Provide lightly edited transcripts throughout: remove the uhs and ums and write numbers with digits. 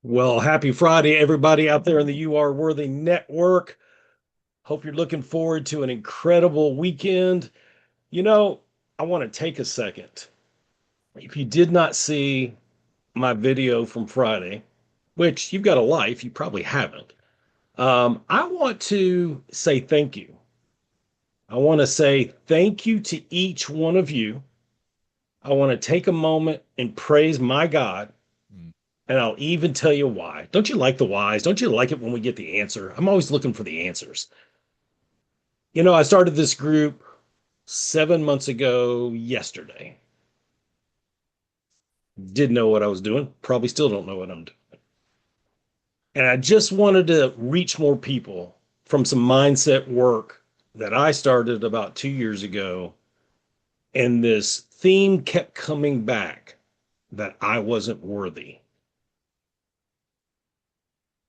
Well, happy Friday, everybody out there in the You Are Worthy Network. Hope you're looking forward to an incredible weekend. You know, I want to take a second. If you did not see my video from Friday, which you've got a life, you probably haven't. I want to say thank you. I want to say thank you to each one of you. I want to take a moment and praise my God. Mm. And I'll even tell you why. Don't you like the whys? Don't you like it when we get the answer? I'm always looking for the answers. I started this group 7 months ago yesterday. Didn't know what I was doing. Probably still don't know what I'm doing. And I just wanted to reach more people from some mindset work that I started about 2 years ago. And this theme kept coming back that I wasn't worthy.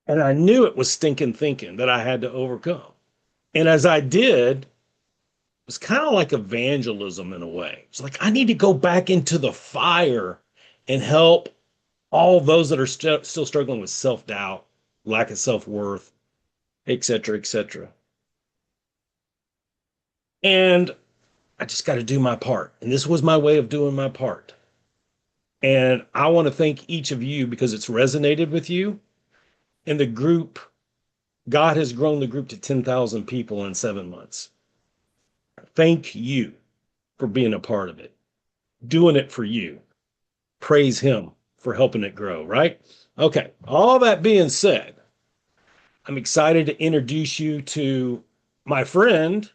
And I knew it was stinking thinking that I had to overcome. And as I did, it's kind of like evangelism in a way. It's like I need to go back into the fire and help all those that are still struggling with self-doubt, lack of self-worth, et cetera, et cetera. And I just got to do my part. And this was my way of doing my part. And I want to thank each of you because it's resonated with you. And the group, God has grown the group to 10,000 people in 7 months. Thank you for being a part of it, doing it for you. Praise him for helping it grow, right? Okay, all that being said, I'm excited to introduce you to my friend,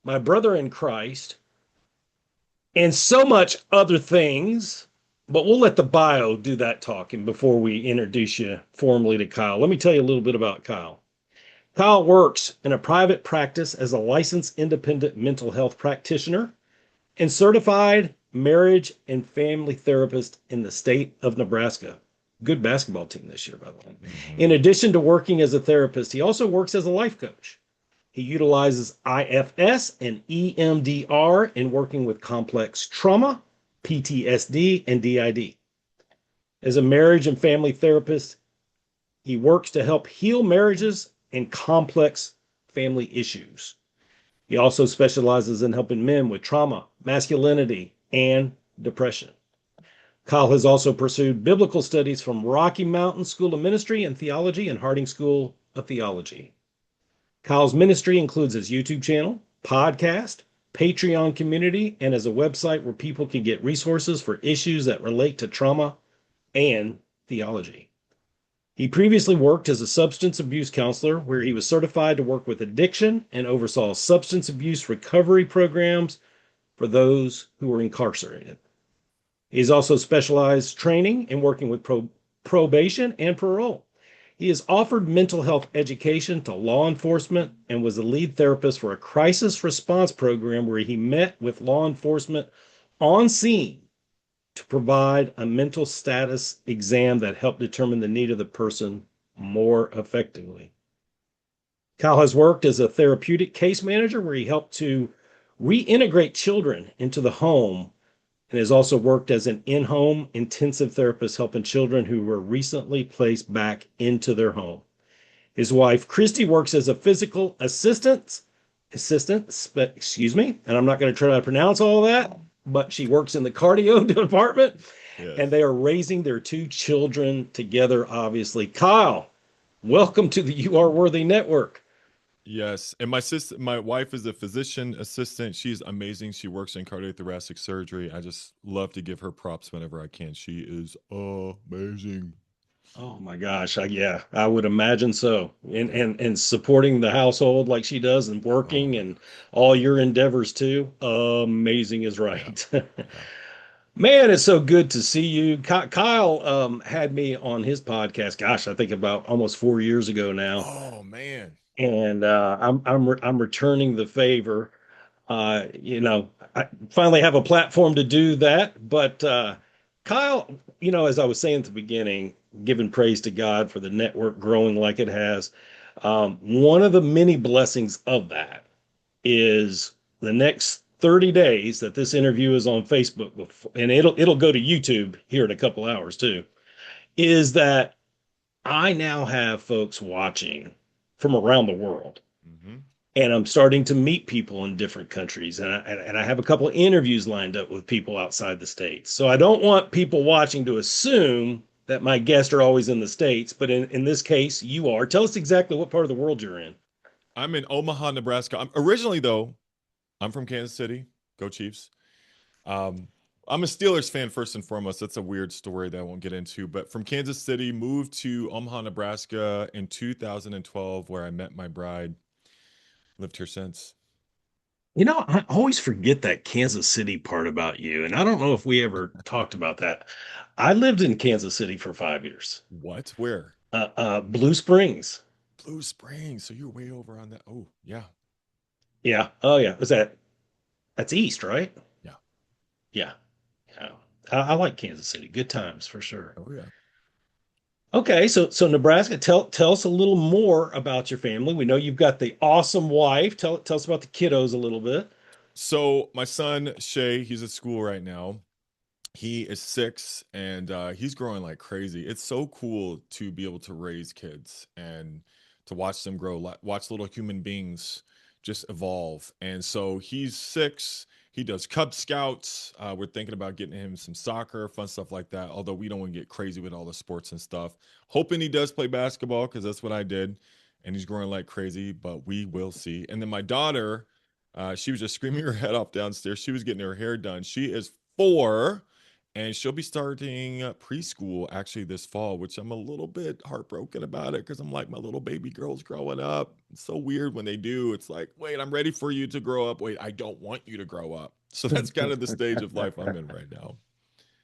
my brother in Christ, and so much other things. But we'll let the bio do that talking before we introduce you formally to Kyle. Let me tell you a little bit about Kyle. Kyle works in a private practice as a licensed independent mental health practitioner and certified marriage and family therapist in the state of Nebraska. Good basketball team this year, by the way. In Hmm. addition to working as a therapist, he also works as a life coach. He utilizes IFS and EMDR in working with complex trauma, PTSD, and DID. As a marriage and family therapist, he works to help heal marriages and complex family issues. He also specializes in helping men with trauma, masculinity, and depression. Kyle has also pursued biblical studies from Rocky Mountain School of Ministry and Theology and Harding School of Theology. Kyle's ministry includes his YouTube channel, podcast, Patreon community, and as a website where people can get resources for issues that relate to trauma and theology. He previously worked as a substance abuse counselor, where he was certified to work with addiction and oversaw substance abuse recovery programs for those who were incarcerated. He's also specialized training in working with probation and parole. He has offered mental health education to law enforcement and was the lead therapist for a crisis response program where he met with law enforcement on scene to provide a mental status exam that helped determine the need of the person more effectively. Kyle has worked as a therapeutic case manager where he helped to reintegrate children into the home and has also worked as an in-home intensive therapist helping children who were recently placed back into their home. His wife, Christy, works as a physical excuse me, and I'm not going to try to pronounce all that, but she works in the cardio department, and Yes. they are raising their two children together, obviously. Kyle, welcome to the You Are Worthy Network. Yes. And my wife is a physician assistant. She's amazing. She works in cardiothoracic surgery. I just love to give her props whenever I can. She is amazing. Oh my gosh, yeah, I would imagine so. And, Yeah. and supporting the household like she does and Oh working my and gosh. all your endeavors too. Amazing is Yeah. right. Yeah. Man, it's so good to see you. Kyle had me on his podcast. Gosh, I think about almost 4 years ago now, Oh man. and I'm returning the favor. I finally have a platform to do that. But Kyle, as I was saying at the beginning, giving praise to God for the network growing like it has. One of the many blessings of that is the next 30 days that this interview is on Facebook, and it'll go to YouTube here in a couple hours too, is that I now have folks watching from around the world, Hmm. and I'm starting to meet people in different countries, and I have a couple of interviews lined up with people outside the states. So I don't want people watching to assume that my guests are always in the states, but in this case, you are. Tell us exactly what part of the world you're in. I'm in Omaha, Nebraska. I'm originally though, I'm from Kansas City. Go Chiefs. Um, I'm a Steelers fan first and foremost. That's a weird story that I won't get into. But from Kansas City, moved to Omaha, Nebraska in 2012, where I met my bride. Lived here since. You know, I always forget that Kansas City part about you, and I don't know if we ever talked about that. I lived in Kansas City for 5 years. What? Where? Blue Springs. Blue Springs. So you're way over on that. Oh, yeah. Yeah. Oh, yeah. Was that's east, right? Yeah. Yeah. Yeah. I like Kansas City. Good times for sure. Oh, yeah. Okay, so Nebraska, tell us a little more about your family. We know you've got the awesome wife. Tell us about the kiddos a little bit. So my son, Shay, he's at school right now. He is 6 and he's growing like crazy. It's so cool to be able to raise kids and to watch them grow, watch little human beings just evolve. And so he's 6. He does Cub Scouts. We're thinking about getting him some soccer, fun stuff like that. Although we don't want to get crazy with all the sports and stuff. Hoping he does play basketball because that's what I did. And he's growing like crazy, but we will see. And then my daughter, she was just screaming her head off downstairs. She was getting her hair done. She is 4 and she'll be starting preschool actually this fall, which I'm a little bit heartbroken about it because I'm like, my little baby girl's growing up. It's so weird when they do. It's like, wait, I'm ready for you to grow up. Wait, I don't want you to grow up. So that's kind of the stage of life I'm in right now.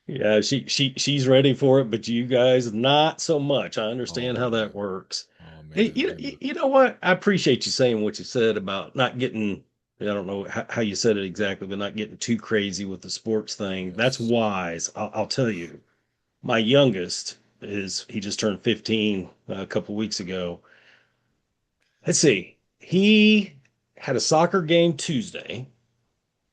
Yeah, she's ready for it, but you guys not so much. I Oh understand how that man. works. Oh Hey, man. And you know what? I appreciate you saying what you said about not getting, I don't know how you said it exactly, but not getting too crazy with the sports thing. That's yes. wise. I'll tell you. My youngest he just turned 15 a couple weeks ago. Let's see. He had a soccer game Tuesday.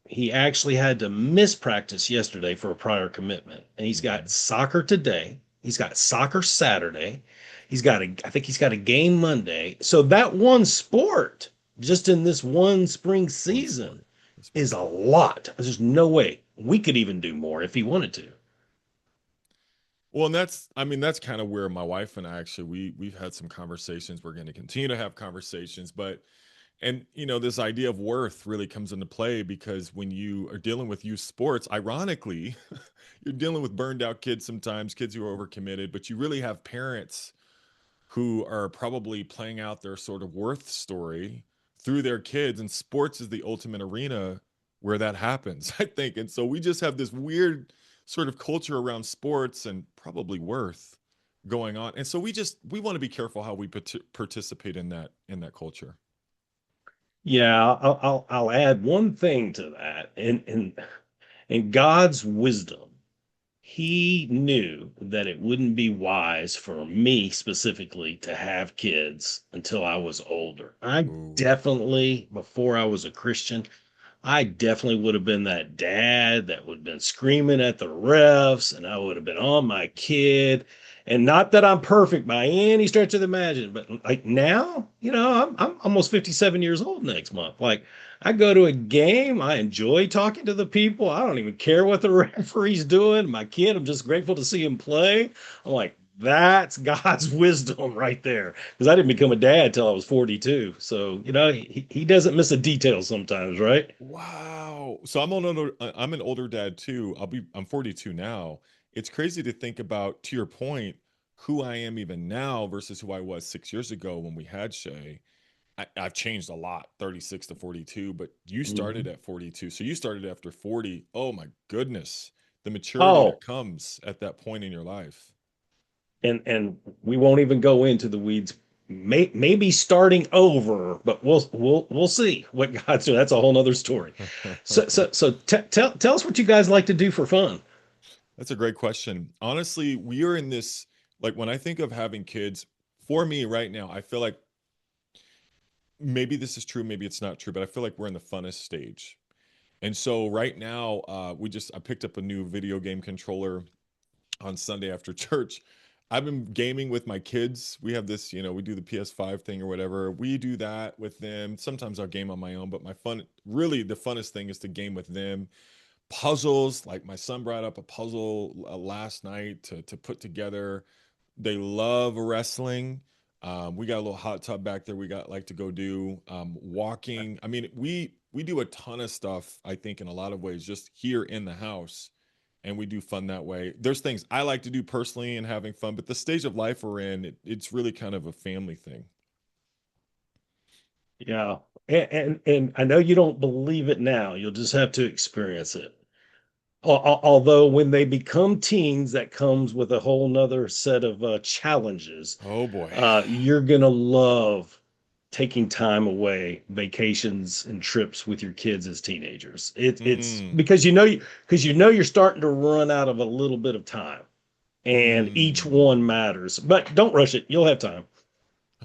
He actually had to miss practice yesterday for a prior commitment. And he's got Mhm. soccer today. He's got soccer Saturday. I think he's got a game Monday. So that one sport, just in this one spring One season, sport. One is sport. a lot. There's no way we could even do more if he wanted to. Well, and that's I mean, that's kind of where my wife and I actually we've had some conversations. We're going to continue to have conversations, but and this idea of worth really comes into play because when you are dealing with youth sports, ironically, you're dealing with burned out kids sometimes, kids who are overcommitted, but you really have parents who are probably playing out their sort of worth story through their kids, and sports is the ultimate arena where that happens, I think. And so we just have this weird sort of culture around sports and probably worth going on. And so we want to be careful how we participate in that culture. Yeah, I'll add one thing to that. In God's wisdom, he knew that it wouldn't be wise for me specifically to have kids until I was older. I Ooh. definitely, before I was a Christian, I definitely would have been that dad that would have been screaming at the refs, and I would have been on my kid. And not that I'm perfect by any stretch of the imagination, but like now, I'm almost 57 years old next month. Like I go to a game, I enjoy talking to the people. I don't even care what the referee's doing. My kid, I'm just grateful to see him play. I'm like, that's God's wisdom right there. Because I didn't become a dad till I was 42. So, he doesn't miss a detail sometimes, right? Wow. So I'm an older dad too. I'm 42 now. It's crazy to think about, to your point, who I am even now versus who I was 6 years ago when we had Shay. I've changed a lot, 36 to 42, but you started Mhm. at 42. So you started after 40. Oh my goodness. The maturity that Oh, comes at that point in your life. and we won't even go into the weeds. Maybe starting over, but we'll see what God's doing. That's a whole nother story. So tell us what you guys like to do for fun. That's a great question. Honestly, we are in this, like when I think of having kids, for me right now, I feel like maybe this is true, maybe it's not true, but I feel like we're in the funnest stage. And so right now, I picked up a new video game controller on Sunday after church. I've been gaming with my kids. We have this, we do the PS5 thing or whatever. We do that with them. Sometimes I'll game on my own, but really the funnest thing is to game with them. Puzzles, like my son brought up a puzzle last night to put together. They love wrestling. We got a little hot tub back there. We got like to go do walking. I mean, we do a ton of stuff. I think in a lot of ways, just here in the house, and we do fun that way. There's things I like to do personally and having fun, but the stage of life we're in, it's really kind of a family thing. Yeah. And I know you don't believe it now. You'll just have to experience it. Although when they become teens, that comes with a whole nother set of challenges. Oh boy. You're gonna love taking time away, vacations and trips with your kids as teenagers. It's Mm, because you're starting to run out of a little bit of time, and each mm. one matters. But don't rush it. You'll have time.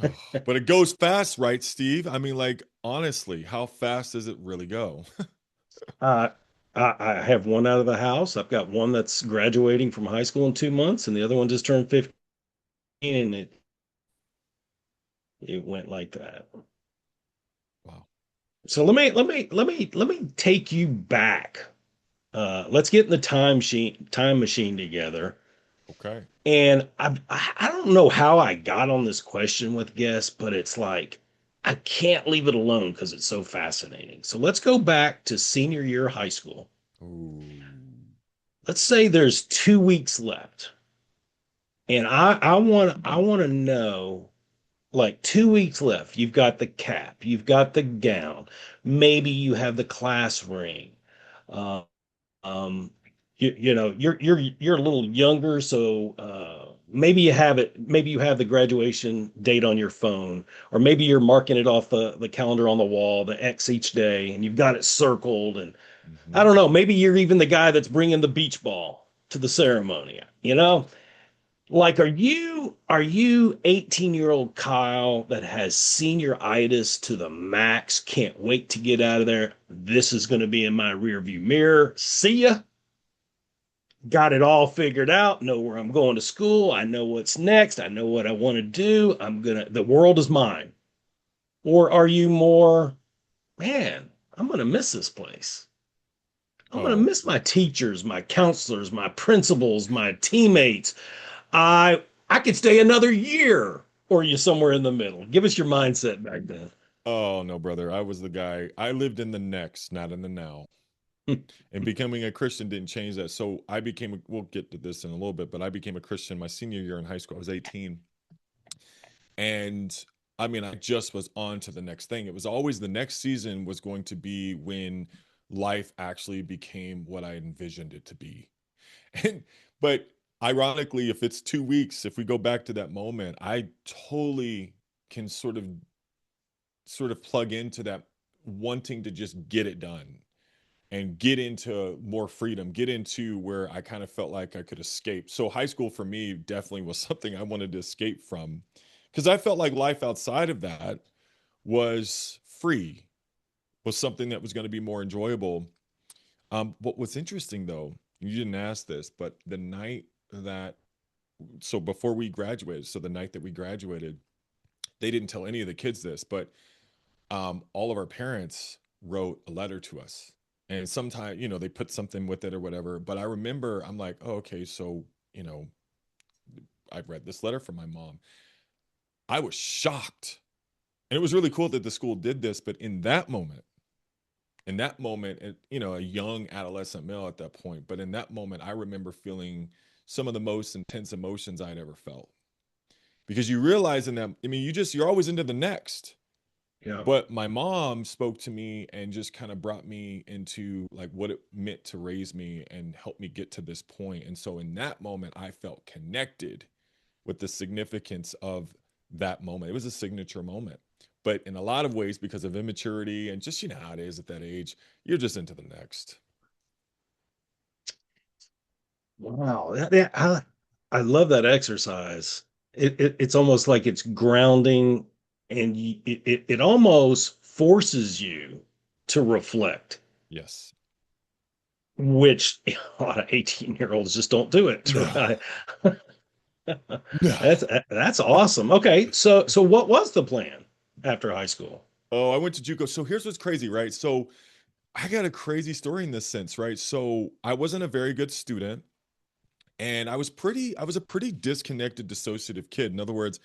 Oh, but it goes fast, right, Steve? I mean, like, honestly, how fast does it really go? Uh, I have one out of the house. I've got one that's graduating from high school in 2 months, and the other one just turned 15, and it went like that. Wow. So let me take you back. Let's get in the time machine together. Okay. And I don't know how I got on this question with guests, but it's like I can't leave it alone because it's so fascinating. So let's go back to senior year of high school. Ooh. Let's say there's 2 weeks left, and I want to know, like, 2 weeks left. You've got the cap, you've got the gown, maybe you have the class ring. Uh, Um, you're a little younger, so maybe you have the graduation date on your phone, or maybe you're marking it off the calendar on the wall, the X each day, and you've got it circled. And I Hmm. don't know, maybe you're even the guy that's bringing the beach ball to the ceremony. Like, are you 18-year-old Kyle that has senioritis to the max? Can't wait to get out of there. This is going to be in my rearview mirror. See ya. Got it all figured out, know where I'm going to school, I know what's next, I know what I want to do. The world is mine. Or are you more, man, I'm gonna miss this place. I'm gonna Oh, miss my teachers, my counselors, my principals, my teammates. I could stay another year. Or are you somewhere in the middle? Give us your mindset back then. oh no, brother. I was the guy. I lived in the next, not in the now. And becoming a Christian didn't change that. So we'll get to this in a little bit, but I became a Christian my senior year in high school. I was 18. And I mean, I just was on to the next thing. It was always the next season was going to be when life actually became what I envisioned it to be. And but ironically, if it's 2 weeks, if we go back to that moment, I totally can sort of plug into that wanting to just get it done and get into more freedom, get into where I kind of felt like I could escape. So high school for me definitely was something I wanted to escape from because I felt like life outside of that was free, was something that was going to be more enjoyable. What was interesting though, you didn't ask this, but the night that so before we graduated, so the night that we graduated, they didn't tell any of the kids this, but all of our parents wrote a letter to us. And sometimes, they put something with it or whatever. But I remember I'm like, oh, okay, so, you know, I read this letter from my mom. I was shocked. And it was really cool that the school did this. But a young adolescent male at that point, but in that moment, I remember feeling some of the most intense emotions I'd ever felt. Because you realize in that, I mean, you're always into the next. Yeah. But my mom spoke to me and just kind of brought me into like what it meant to raise me and help me get to this point. And so in that moment, I felt connected with the significance of that moment. It was a signature moment. But in a lot of ways, because of immaturity and just how it is at that age, you're just into the next. Wow. I love that exercise. It's almost like it's grounding, and it almost forces you to reflect, Yes. which a lot of 18-year-olds just don't do it. No. Right? That's awesome. Okay, so what was the plan after high school? Oh, I went to JUCO. So here's what's crazy, right? So I got a crazy story in this sense, right? So I wasn't a very good student, and I was a pretty disconnected, dissociative kid. In other words,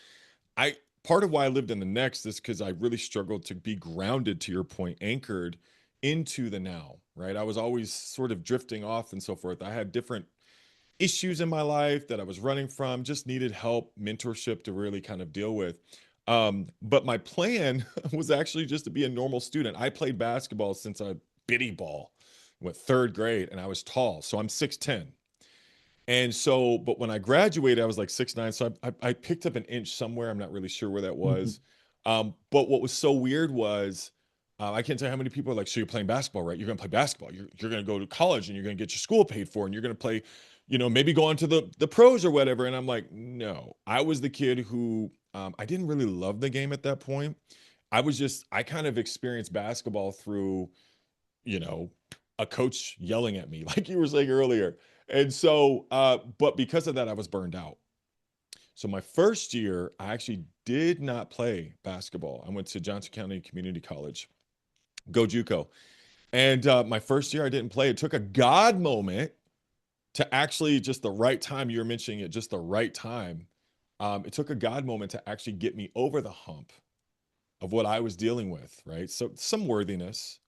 I part of why I lived in the next is because I really struggled to be grounded, to your point, anchored into the now, right? I was always sort of drifting off and so forth. I had different issues in my life that I was running from, just needed help, mentorship to really kind of deal with. But my plan was actually just to be a normal student. I played basketball since I bitty ball, what, third grade, and I was tall. So I'm 6'10". And so, but when I graduated, I was like 6'9". So I picked up an inch somewhere. I'm not really sure where that was. But what was so weird was I can't tell you how many people are like, so you're playing basketball, right? You're going to play basketball. You're going to go to college and you're going to get your school paid for and you're going to play, maybe go on to the pros or whatever. And I'm like, no, I was the kid who I didn't really love the game at that point. I kind of experienced basketball through, you know, a coach yelling at me, like you were saying earlier. And so, but because of that, I was burned out. So my first year, I actually did not play basketball. I went to Johnson County Community College, go JUCO. And my first year, I didn't play. It took a God moment to actually just the right time. You were mentioning it, just the right time. It took a God moment to actually get me over the hump of what I was dealing with, right? So some worthiness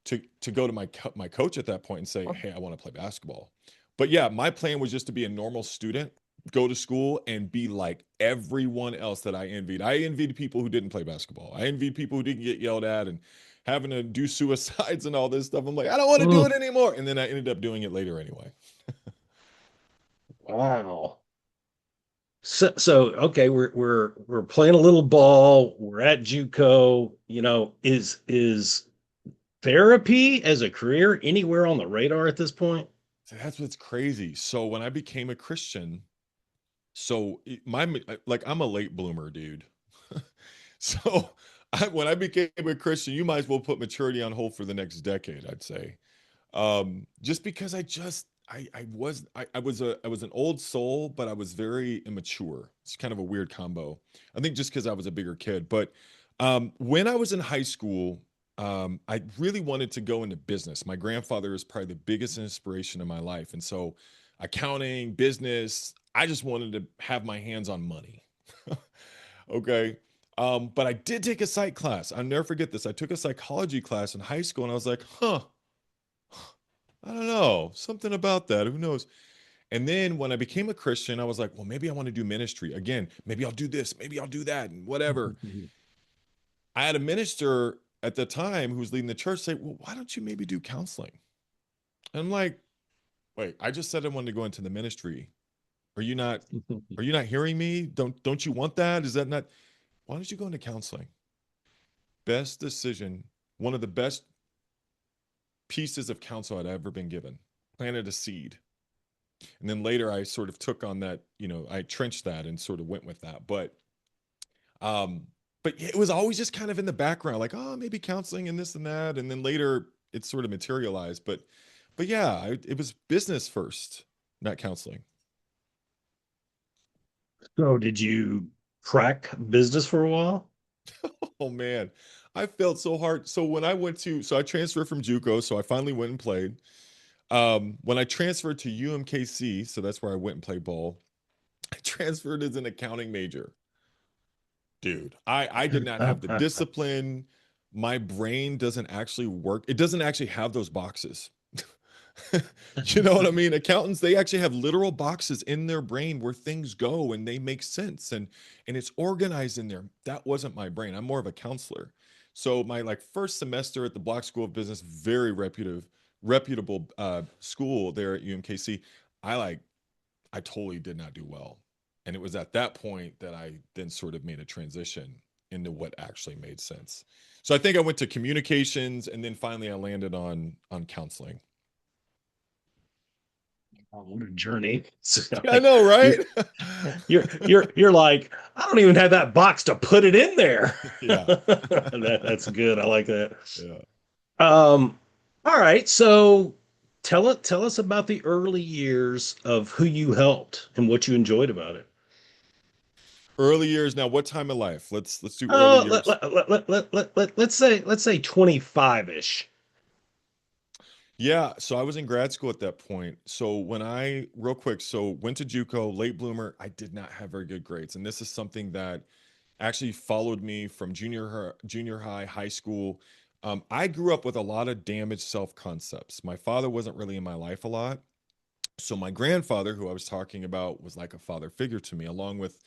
to go to my coach at that point and say, "Hey, I want to play basketball." But yeah, my plan was just to be a normal student, go to school and be like everyone else that I envied. I envied people who didn't play basketball. I envied people who didn't get yelled at and having to do suicides and all this stuff. I'm like, I don't want to do it Mm, anymore. And then I ended up doing it later anyway. wow. So okay, we're playing a little ball. We're at JUCO. Is therapy as a career anywhere on the radar at this point? So that's what's crazy. So when I became a Christian, so like I'm a late bloomer, dude. So when I became a Christian, you might as well put maturity on hold for the next decade, I'd say. Just because I was an old soul, but I was very immature. It's kind of a weird combo. I think just because I was a bigger kid. But when I was in high school, I really wanted to go into business. My grandfather is probably the biggest inspiration in my life. And so accounting, business, I just wanted to have my hands on money. Okay. But I did take a psych class. I'll never forget this. I took a psychology class in high school and I was like, huh, I don't know, something about that. Who knows? And then when I became a Christian, I was like, well, maybe I want to do ministry again. Maybe I'll do this. Maybe I'll do that and whatever. I had a minister at the time who was leading the church say, well, why don't you maybe do counseling? And I'm like, wait, I just said I wanted to go into the ministry. Are you not, are you not hearing me? Don't you want that? Is that not, why don't you go into counseling? Best decision, one of the best pieces of counsel I'd ever been given. Planted a seed. And then later I sort of took on that, I trenched that and sort of went with that. Um, but it was always just kind of in the background, like, oh, maybe counseling and this and that. And then later it sort of materialized. But yeah, it was business first, not counseling. So did you crack business for a while? Oh man, I felt so hard. So when I went to, so I transferred from JUCO, so I finally went and played. When I transferred to UMKC, so that's where I went and played ball, I transferred as an accounting major. Dude, I did not have the discipline. My brain doesn't actually work. It doesn't actually have those boxes. You know what I mean? Accountants, they actually have literal boxes in their brain where things go and they make sense and it's organized in there. That wasn't my brain. I'm more of a counselor. So my like first semester at the Block School of Business, very reputable school there at UMKC, I totally did not do well. And it was at that point that I then sort of made a transition into what actually made sense. So I think I went to communications and then finally I landed on counseling. Oh, what a journey. So, I like know, you're right? you're like, I don't even have that box to put it in there. Yeah. That's good. I like that. Yeah. Um, all right. So tell us about the early years of who you helped and what you enjoyed about it. Early years. Now, what time of life? Let's do early Oh, years. let's say 25-ish. Yeah, so I was in grad school at that point. So real quick, so went to JUCO, late bloomer. I did not have very good grades, and this is something that actually followed me from junior high, high school. I grew up with a lot of damaged self concepts. My father wasn't really in my life a lot, so my grandfather, who I was talking about, was like a father figure to me, along with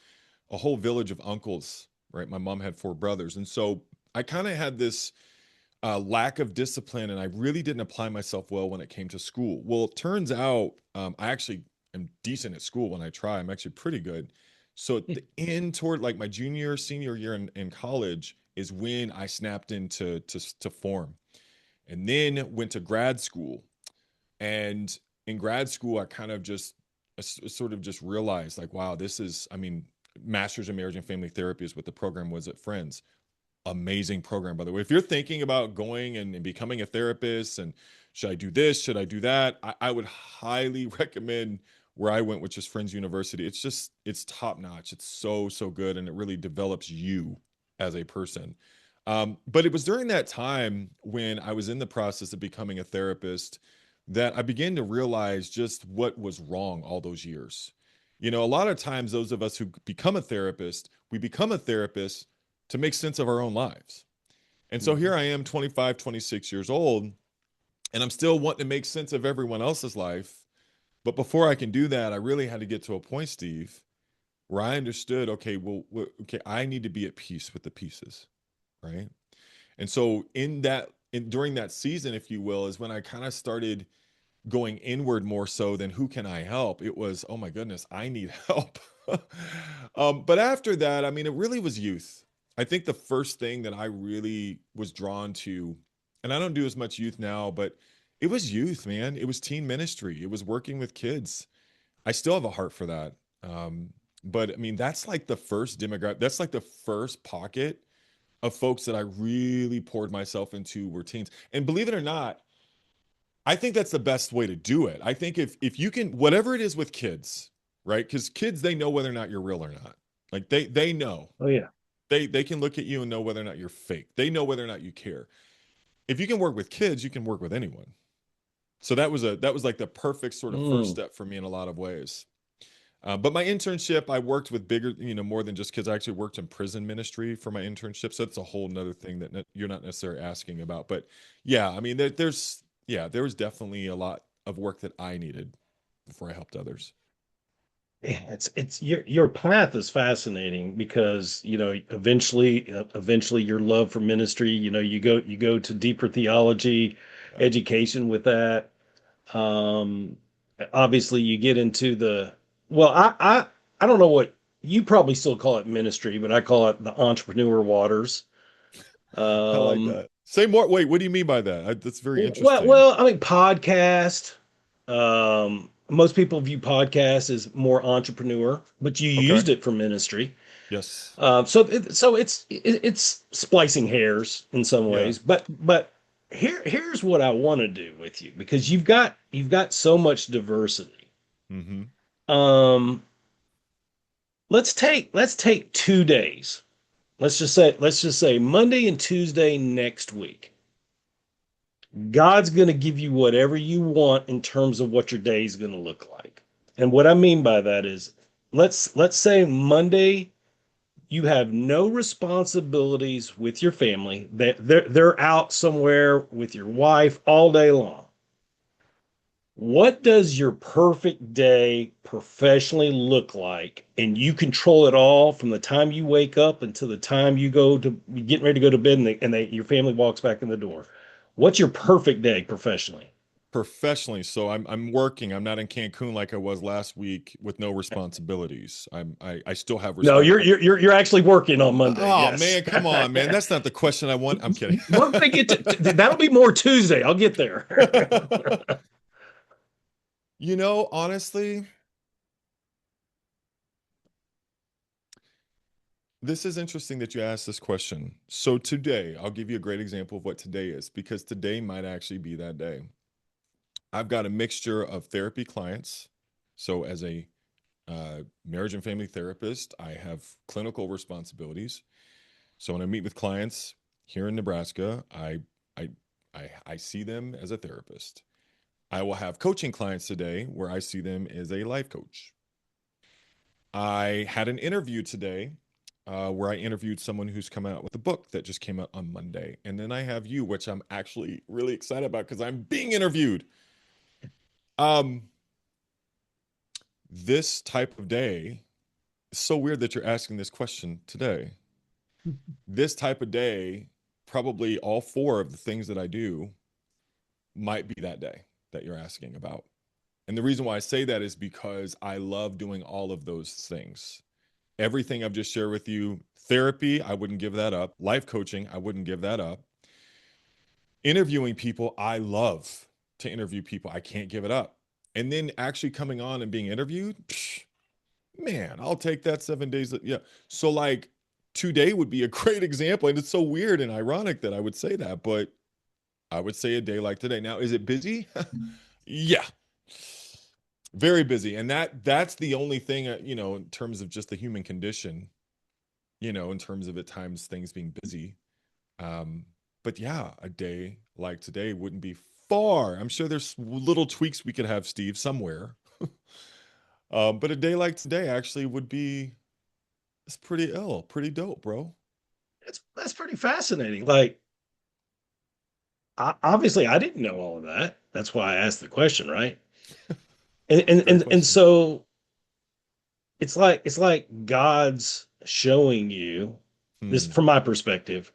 a whole village of uncles. Right, my mom had four brothers, and so I kind of had this lack of discipline, and I really didn't apply myself well when it came to school. Well, it turns out I actually am decent at school when I try. I'm actually pretty good. So at the end, toward like my senior year in college, is when I snapped into to form, and then went to grad school. And in grad school, I kind of just sort of just realized like, wow, this is, I mean, master's in marriage and family therapy is what the program was at Friends. Amazing program, by the way. If you're thinking about going and becoming a therapist and should I do this, should I do that, I would highly recommend where I went, which is Friends University. It's top notch. It's so good, and it really develops you as a person. But it was during that time when I was in the process of becoming a therapist that I began to realize just what was wrong all those years. You know, a lot of times those of us who become a therapist, we become a therapist to make sense of our own lives. And so here Mhm. I am, 25, 26 years old, and I'm still wanting to make sense of everyone else's life. But before I can do that, I really had to get to a point, Steve, where I understood, okay, well, okay, I need to be at peace with the pieces, right? And so during that season, if you will, is when I kind of started going inward more so than who can I help. It was, oh my goodness, I need help. But after that, I mean, it really was youth. I think the first thing that I really was drawn to, and I don't do as much youth now, but it was youth, man. It was teen ministry. It was working with kids. I still have a heart for that. But I mean, that's like the first demographic. That's like the first pocket of folks that I really poured myself into were teens. And believe it or not, I think that's the best way to do it. I think if you can, whatever it is with kids, right? Because kids, they know whether or not you're real or not. Like they know. Oh yeah. They can look at you and know whether or not you're fake. They know whether or not you care. If you can work with kids, you can work with anyone. So that was like the perfect sort of first Mm. step for me in a lot of ways. But my internship, I worked with bigger, more than just kids. I actually worked in prison ministry for my internship. So that's a whole nother thing that you're not necessarily asking about. But yeah, I mean, there was definitely a lot of work that I needed before I helped others. Yeah, it's your path is fascinating because eventually your love for ministry, you go to deeper theology, Yeah. education with that. Um, Obviously you get into well, I don't know what you probably still call it ministry, but I call it the entrepreneur waters. I like Um, that. Say more. Wait, what do you mean by that? That's very well, interesting. well, I mean podcast. Most people view podcast as more entrepreneur, but you Okay. used it for ministry. Yes. It's splicing hairs in some Yeah. ways, but here's what I want to do with you because you've got so much diversity. Mm-hmm. Um, let's take 2 days. Let's just say Monday and Tuesday next week. God's going to give you whatever you want in terms of what your day is going to look like. And what I mean by that is let's say Monday you have no responsibilities with your family. They're out somewhere with your wife all day long. What does your perfect day professionally look like? And you control it all from the time you wake up until the time you go to getting ready to go to bed your family walks back in the door. What's your perfect day professionally? Professionally, so I'm working. I'm not in Cancun like I was last week with no responsibilities. I still have No, respons. you're actually working on Monday. Oh Yes. man, come on, man. That's not the question I want. I'm kidding. We're gonna get that'll be more Tuesday. I'll get there. Honestly, this is interesting that you asked this question. So today, I'll give you a great example of what today is because today might actually be that day. I've got a mixture of therapy clients. So as a marriage and family therapist. I have clinical responsibilities. So when I meet with clients here in Nebraska, I I see them as a therapist. I will have coaching clients today where I see them as a life coach. I had an interview today where I interviewed someone who's come out with a book that just came out on Monday. And then I have you, which I'm actually really excited about because I'm being interviewed. Um, this type of day, it's so weird that you're asking this question today. This type of day, probably all four of the things that I do might be that day that you're asking about. And the reason why I say that is because I love doing all of those things. Everything I've just shared with you, therapy, I wouldn't give that up. Life coaching, I wouldn't give that up. Interviewing people, I love to interview people. I can't give it up. And then actually coming on and being interviewed, man, I'll take that 7 days. Yeah. So, like, today would be a great example. And it's so weird and ironic that I would say that, but I would say a day like today. Now, is it busy? Yeah, very busy. And that's the only thing, in terms of just the human condition, in terms of at times things being busy. Um, but yeah, a day like today wouldn't be far. I'm sure there's little tweaks we could have, Steve, somewhere. But a day like today actually would be, it's pretty ill, pretty dope, bro. That's pretty fascinating. Like, obviously, I didn't know all of that. That's why I asked the question, right? And and Great and, and question. so it's like God's showing you this Hmm. from my perspective.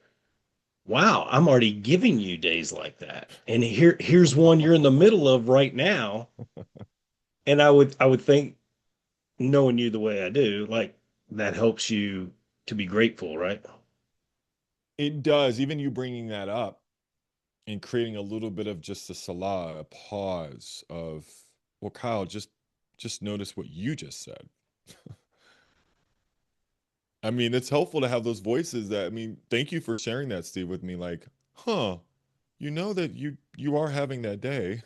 Wow, I'm already giving you days like that. And here's one you're in the middle of right now. And I would think, knowing you the way I do, like that helps you to be grateful, right? It does. Even you bringing that up and creating a little bit of just a salah, a pause of, well, Kyle, just notice what you just said. I mean, it's helpful to have those voices that, I mean, thank you for sharing that, Steve, with me. Like, huh, you know that you are having that day.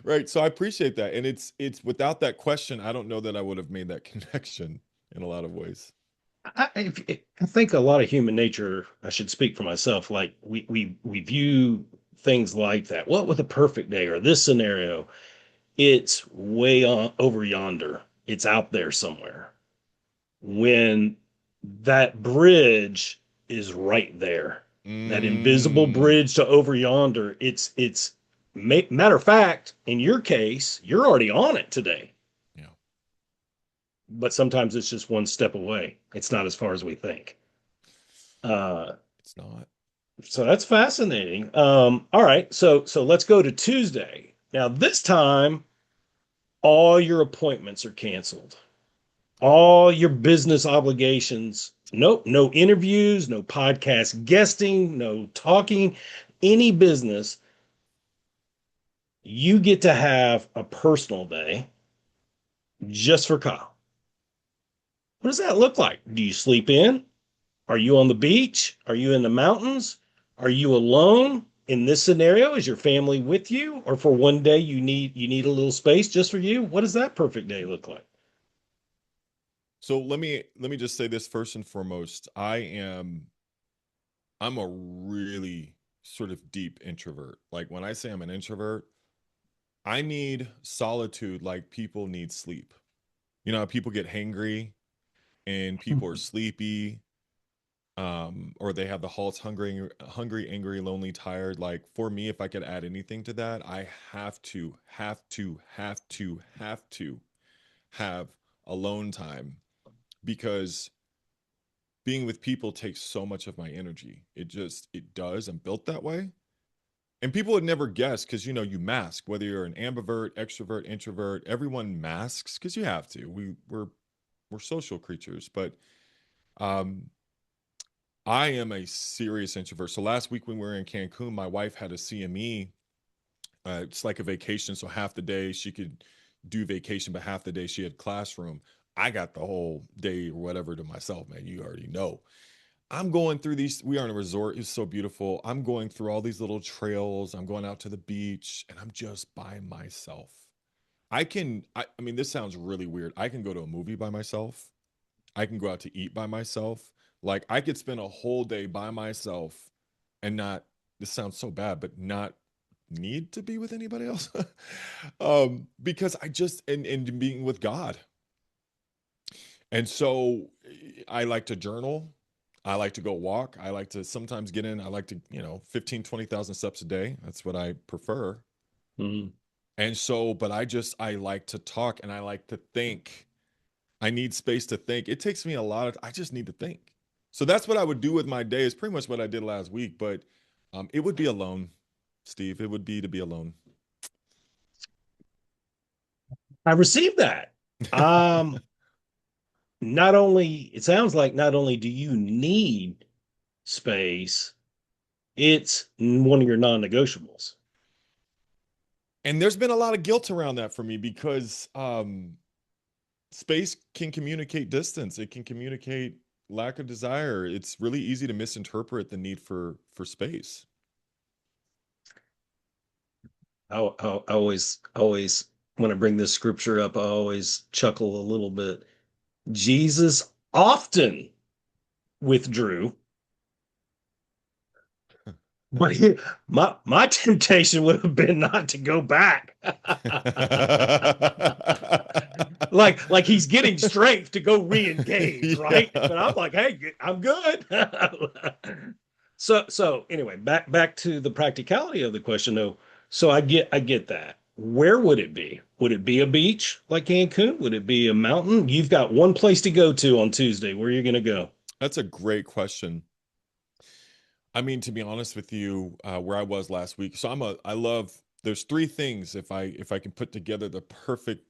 Right. So I appreciate that. And it's without that question, I don't know that I would have made that connection in a lot of ways. I think a lot of human nature, I should speak for myself, like we view things like that. What with a perfect day or this scenario, it's way on over yonder. It's out there somewhere. When that bridge is right there, that invisible Mm, bridge to over yonder, matter of fact, in your case, you're already on it today. yeah, But sometimes it's just one step away. It's not as far as we think. Uh, it's not. so that's fascinating. All right, so let's go to Tuesday. Now this time, all your appointments are canceled. All your business obligations. Nope, no interviews, no podcast guesting, no talking, any business. You get to have a personal day just for Kyle. What does that look like? Do you sleep in? Are you on the beach? Are you in the mountains? Are you alone? In this scenario, is your family with you? Or for one day you need a little space just for you? What does that perfect day look like? So let me just say this first and foremost. I'm a really sort of deep introvert. Like when I say I'm an introvert, I need solitude like people need sleep. You know, how people get hangry and people are sleepy, or they have the halts, hungry, angry, lonely, tired. Like for me, if I could add anything to that, I have to have alone time because being with people takes so much of my energy. It does. I'm built that way. And people would never guess because you mask whether you're an ambivert, extrovert, introvert. Everyone masks because you have to. We're social creatures, but um, I am a serious introvert. So last week when we were in Cancun, my wife had a CME. It's like a vacation, so half the day she could do vacation, but half the day she had classroom. I got the whole day or whatever to myself, man. You already know. I'm going through these. We are in a resort. It's so beautiful. I'm going through all these little trails. I'm going out to the beach and I'm just by myself. I mean, this sounds really weird. I can go to a movie by myself. I can go out to eat by myself. Like I could spend a whole day by myself and not, this sounds so bad, but not need to be with anybody else. Because I just, and being with God. And so I like to journal. I like to go walk. I like to sometimes get in, I like to, 15, 20,000 steps a day. That's what I prefer. Mm. And so, but I like to talk and I like to think. I need space to think. It takes me a lot of, I just need to think. So that's what I would do with my day, is pretty much what I did last week. But it would be alone, Steve. It would be to be alone. I received that. Um, Not only, it sounds like not only do you need space, it's one of your non-negotiables. And there's been a lot of guilt around that for me because space can communicate distance. It can communicate lack of desire. It's really easy to misinterpret the need for space. I always, when I bring this scripture up, I always chuckle a little bit. Jesus often withdrew, but my temptation would have been not to go back. Like he's getting strength to go re-engage, right? But I'm Yeah. like, hey, I'm good. So anyway, back to the practicality of the question though. So I get that. Where would it be? Would it be a beach like Cancun? Would it be a mountain? You've got one place to go to on Tuesday. Where are you going to go? That's a great question. I mean, to be honest with you, where I was last week. So I love, there's three things if I can put together the perfect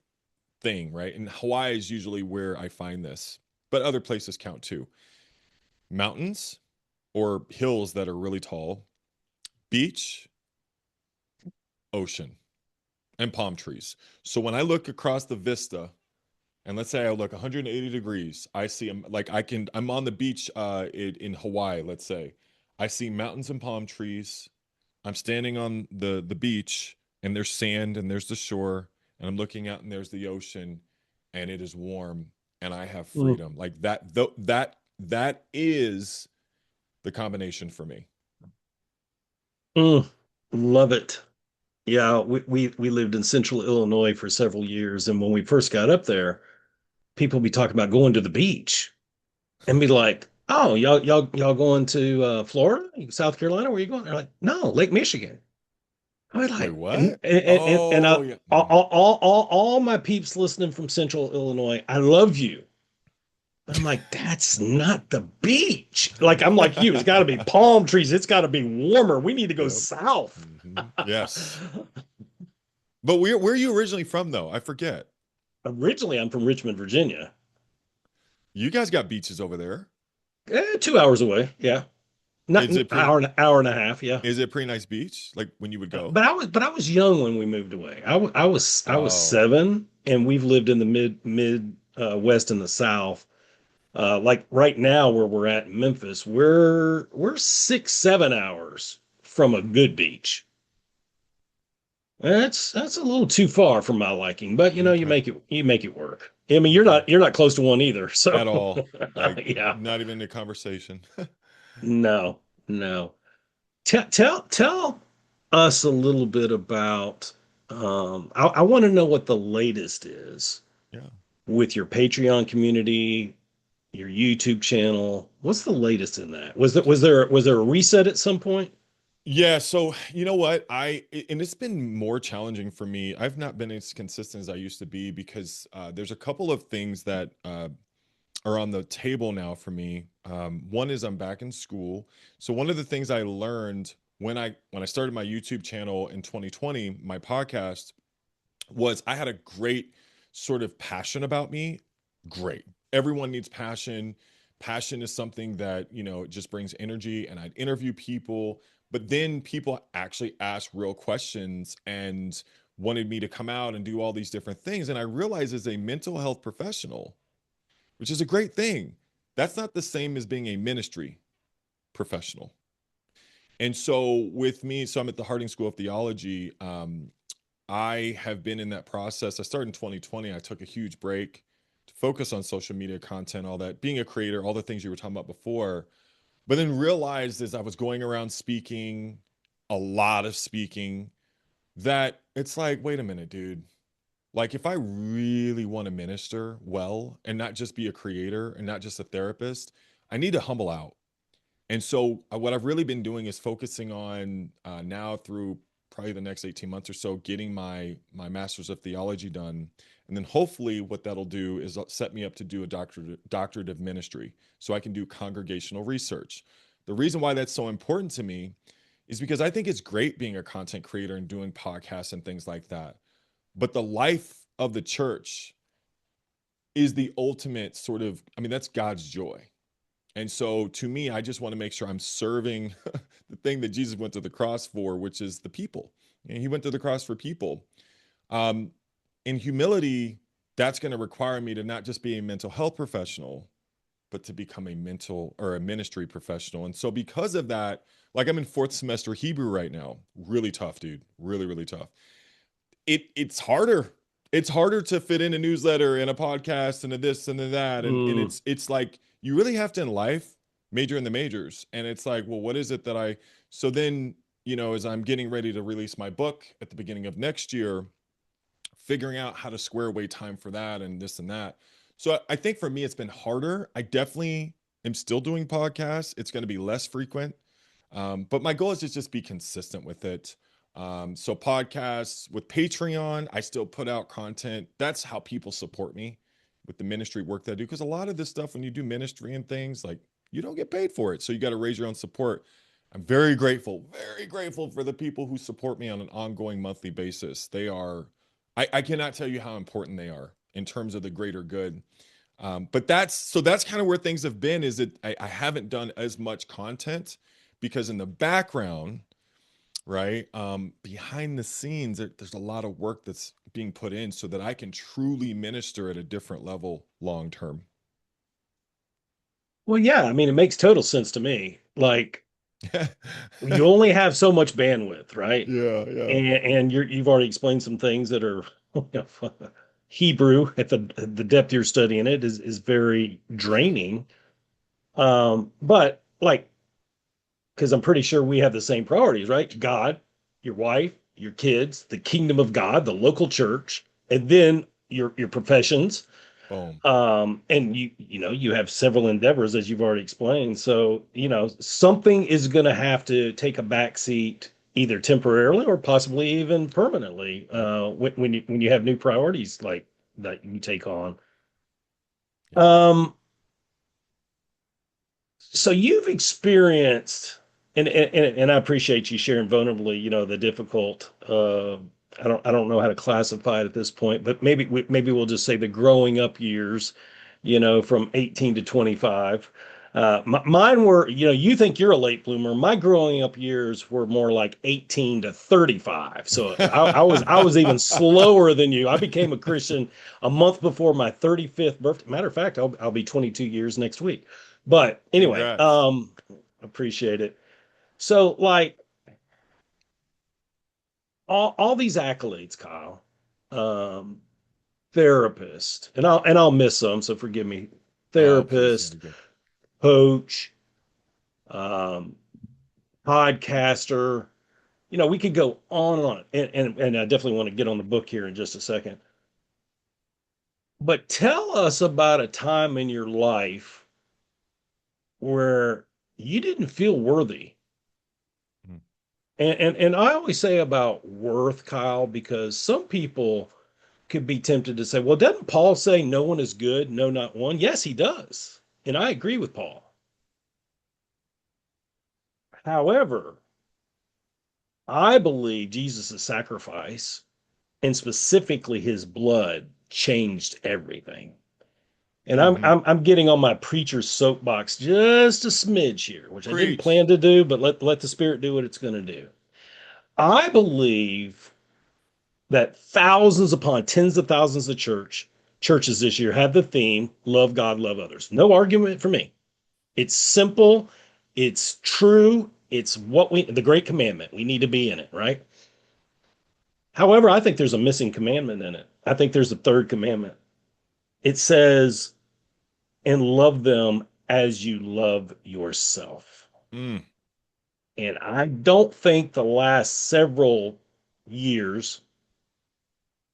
thing, right? And Hawaii is usually where I find this, but other places count too. Mountains or hills that are really tall, beach, ocean, and palm trees. So when I look across the vista, and let's say I look 180 degrees, I see like I'm on the beach in Hawaii, let's say. I see mountains and palm trees. I'm standing on the beach and there's sand and there's the shore and I'm looking out and there's the ocean and it is warm and I have Mm, freedom. Like that is the combination for me. mm, love it. Yeah, we lived in central Illinois for several years, and when we first got up there, people be talking about going to the beach and be like, "Oh, y'all going to Florida, South Carolina? Where are you going?" They're like, "No, Lake Michigan." I was Wait, like, what? and Oh, yeah. all my peeps listening from central Illinois, I love you. But I'm like, that's not the beach. Like I'm like you, it's got to be palm trees. It's got to be warmer. We need to go Yep. south. Yes. But where are you originally from though? I forget. Originally, I'm from Richmond, Virginia. You guys got beaches over there. 2 hours away. Yeah, not Is an it pretty hour and a half. Yeah, is it a pretty nice beach? Like when you would go? but I was young when we moved away. I was Oh, 7, and we've lived in the mid west and the south. Like right now, where we're at in Memphis, we're 6 7 hours from a good beach. That's a little too far for my liking, but okay. you make it work. I mean, you're Okay. not close to one either, so At all. Like yeah, not even a conversation. no, no. Tell us a little bit about. I want to know what the latest is Yeah. with your Patreon community, your YouTube channel. What's the latest in that? Was there a reset at some point? Yeah, so you know what? And it's been more challenging for me. I've not been as consistent as I used to be because there's a couple of things that are on the table now for me. One is I'm back in school. So one of the things I learned when I started my YouTube channel in 2020, my podcast, was I had a great sort of passion about me. Great. Everyone needs passion. Passion is something that, it just brings energy, and I'd interview people, but then people actually asked real questions and wanted me to come out and do all these different things. And I realized as a mental health professional, which is a great thing, that's not the same as being a ministry professional. And so with me, so I'm at the Harding School of Theology. I have been in that process. I started in 2020. I took a huge break to focus on social media content, all that, being a creator, all the things you were talking about before. But then realized as I was going around speaking, a lot of speaking, that it's like, wait a minute, dude. Like, if I really want to minister well and not just be a creator and not just a therapist, I need to humble out. And so, what I've really been doing is focusing on now through probably the next 18 months or so, getting my master's of theology done. And then hopefully, what that'll do is set me up to do a doctorate of ministry so I can do congregational research. The reason why that's so important to me is because I think it's great being a content creator and doing podcasts and things like that. But the life of the church is the ultimate sort of, I mean, that's God's joy. And so to me, I just want to make sure I'm serving the thing that Jesus went to the cross for, which is the people. And he went to the cross for people. Um, in humility, that's going to require me to not just be a mental health professional, but to become a mental or a ministry professional. And so because of that, like I'm in fourth semester Hebrew right now. Really tough, dude. Really, really tough. It's harder. It's harder to fit in a newsletter and a podcast and a this and a that. And Mm. it's like you really have to in life major in the majors. And it's like, well, what is it that I so then, as I'm getting ready to release my book at the beginning of next year, figuring out how to square away time for that and this and that. So I think for me, it's been harder. I definitely am still doing podcasts. It's going to be less frequent. But my goal is to just be consistent with it. So podcasts with Patreon, I still put out content. That's how people support me with the ministry work that I do. Because a lot of this stuff, when you do ministry and things, like you don't get paid for it. So you got to raise your own support. I'm very grateful for the people who support me on an ongoing monthly basis. They are, I cannot tell you how important they are in terms of the greater good. But that's kind of where things have been is that I haven't done as much content because in the background, right, behind the scenes, there's a lot of work that's being put in so that I can truly minister at a different level long term. Well, yeah, I mean, it makes total sense to me. Like, Yeah, you only have so much bandwidth, right? yeah. And you've already explained some things that are Hebrew at the depth you're studying it is very draining. But like, because I'm pretty sure we have the same priorities, right? God, your wife, your kids, the kingdom of God, the local church, and then your professions. Boom. And you have several endeavors as you've already explained. So, something is going to have to take a back seat either temporarily or possibly even permanently Yep. when you have new priorities like that you take on. Yep. Um, so you've experienced, and I appreciate you sharing vulnerably, the difficult. I don't know how to classify it at this point, but maybe we'll just say the growing up years, from 18 to 25. Mine were, you think you're a late bloomer. My growing up years were more like 18 to 35. So I was even slower than you. I became a Christian a month before my 35th birthday. Matter of fact, I'll be 22 years next week. But anyway, Congrats. appreciate it. So like all these accolades, Kyle, um, therapist, and I'll miss some, so forgive me. Oh, please. Yeah, Therapist, you're good. coach, um, podcaster. We could go on and on. And I definitely want to get on the book here in just a second. But tell us about a time in your life where you didn't feel worthy. Mhm. And I always say about worth, Kyle, because some people could be tempted to say, well, doesn't Paul say no one is good, no, not one? Yes, he does. And I agree with Paul. However, I believe Jesus' sacrifice and specifically his blood changed everything. And I'm, Mhm. I'm I'm getting on my preacher's soapbox just a smidge here, which I didn't Preach. plan to do, but let the Spirit do what it's going to do. I believe that thousands upon tens of thousands of churches this year have the theme love God, love others. No argument for me. It's simple, it's true, it's the great commandment. We need to be in it, right? However, I think there's a missing commandment in it. I think there's a third commandment. It says, and love them as you love yourself. Mm, And I don't think the last several years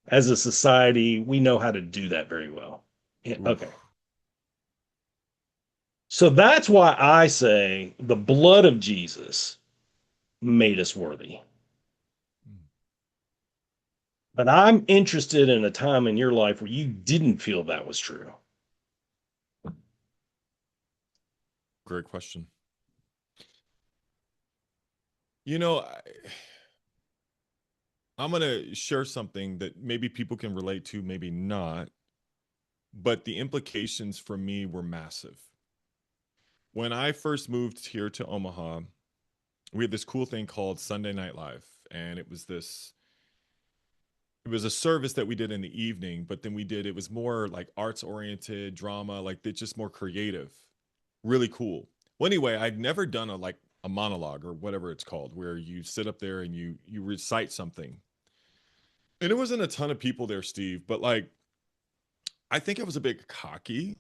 as a society, we know how to do that very well. Yeah, okay. oof. So that's why I say the blood of Jesus made us worthy. Mm. But I'm interested in a time in your life where you didn't feel that was true. Great question. You know, I'm going to share something that maybe people can relate to, maybe not, but the implications for me were massive. When I first moved here to Omaha, we had this cool thing called Sunday Night Live, and it was a service that we did in the evening, but then it was more like arts oriented, drama, like it's just more creative. Really cool. Well, anyway, I'd never done a monologue or whatever it's called, where you sit up there and you recite something. And it wasn't a ton of people there, Steve, but like I think I was a bit cocky,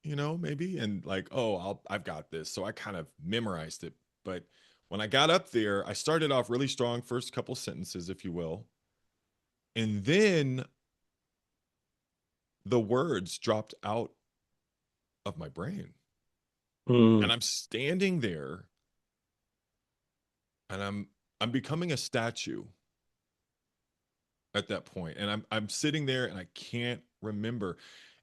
maybe, and like, oh, I've got this. So I kind of memorized it. But when I got up there, I started off really strong, first couple sentences, if you will. And then the words dropped out of my brain. And Mm, I'm standing there and I'm becoming a statue at that point. And I'm sitting there and I can't remember.